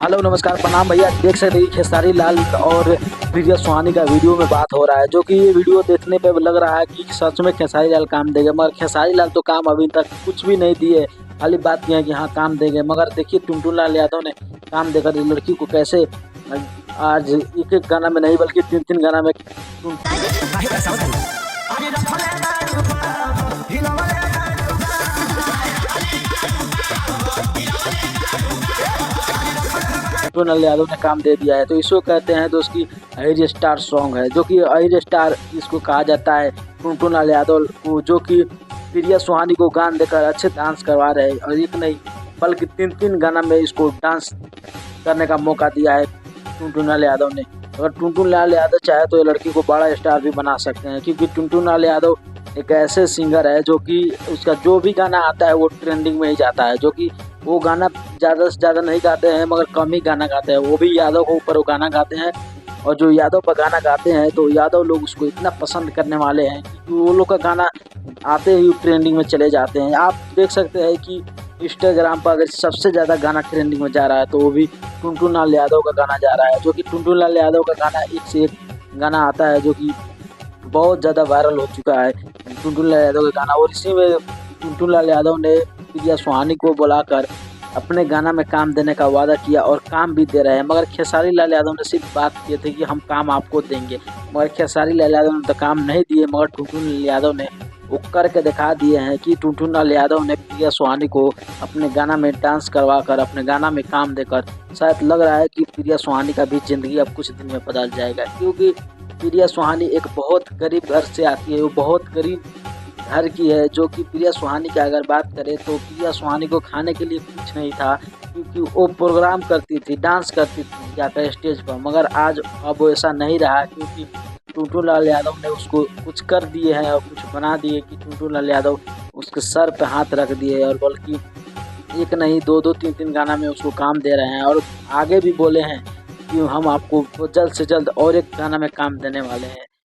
Hello नमस्कार प्रणाम भैया। देख सकते हैं खेसारी लाल और प्रिया सुहानी का वीडियो में बात हो रहा है, जो कि ये वीडियो देखने पे लग रहा है कि सच में खेसारी लाल काम देंगे, मगर खेसारी लाल तो काम अभी तक कुछ भी नहीं दिए। खाली बात किया है कि हाँ काम देंगे, मगर देखिए टुनटुन लाल यादव ने काम देकर इस लड़की को कैसे आज एक एक गाना में नहीं बल्कि तीन तीन गाना में टुनटुन लाल यादव ने काम दे दिया है। तो इसको कहते हैं दोस्त की हायर स्टार सॉन्ग है, जो कि हायर स्टार इसको कहा जाता है टुनटुन लाल यादव को, जो कि प्रिया सुहानी को गान देकर अच्छे डांस करवा रहे हैं। और एक नहीं बल्कि तीन तीन गाना में इसको डांस करने का मौका दिया है टुनटुन लाल यादव ने। अगर टुनटुन लाल यादव चाहे तो ये लड़की को बड़ा स्टार भी बना सकते हैं, क्योंकि टुनटुन लाल यादव एक ऐसे सिंगर है जो कि उसका जो भी गाना आता है वो ट्रेंडिंग में ही जाता है। जो कि वो गाना ज़्यादा से ज़्यादा नहीं गाते हैं, मगर कम ही गाना गाते हैं, वो भी यादव के ऊपर वो गाना गाते हैं। और जो यादव पर गाना गाते हैं तो यादव लोग उसको इतना पसंद करने वाले हैं कि वो लोग का गाना आते ही ट्रेंडिंग में चले जाते हैं। आप देख सकते हैं कि इंस्टाग्राम पर अगर सबसे ज़्यादा गाना ट्रेंडिंग में जा रहा है तो वो भी टुनटुन लाल यादव का गाना जा रहा है। जो कि टुनटुन लाल यादव का गाना एक से एक गाना आता है, जो कि बहुत ज़्यादा वायरल हो चुका है टुनटुन लाल यादव का गाना। और इसी में टुनटुन लाल यादव ने प्रिया सुहानी को बुलाकर अपने गाना में काम देने का वादा किया और काम भी दे रहे हैं। मगर खेसारी लाल यादव ने सिर्फ बात किए थे कि हम काम आपको देंगे, मगर खेसारी लाल यादव ने तो काम नहीं दिए। मगर टुनटुन लाल यादव ने वो करके दिखा दिए हैं कि टुनटुन लाल यादव ने प्रिया सुहानी को अपने गाना में डांस करवा कर अपने गाना में काम देकर शायद लग रहा है कि प्रिया सुहानी का भी ज़िंदगी अब कुछ दिन में बदल जाएगा। क्योंकि प्रिया सुहानी एक बहुत गरीब घर से आती है, वो बहुत गरीब घर की है। जो कि प्रिया सुहानी की अगर बात करें तो प्रिया सुहानी को खाने के लिए कुछ नहीं था, क्योंकि वो प्रोग्राम करती थी, डांस करती थी जाकर स्टेज पर। मगर आज अब वो ऐसा नहीं रहा, क्योंकि टुनटुन लाल यादव ने उसको कुछ कर दिए हैं और कुछ बना दिए कि टुनटुन लाल यादव उसके सर पे हाथ रख दिए। और बल्कि एक नहीं दो दो तीन तीन गाना में उसको काम दे रहे हैं, और आगे भी बोले हैं कि हम आपको जल्द से जल्द और एक गाना में काम देने वाले हैं।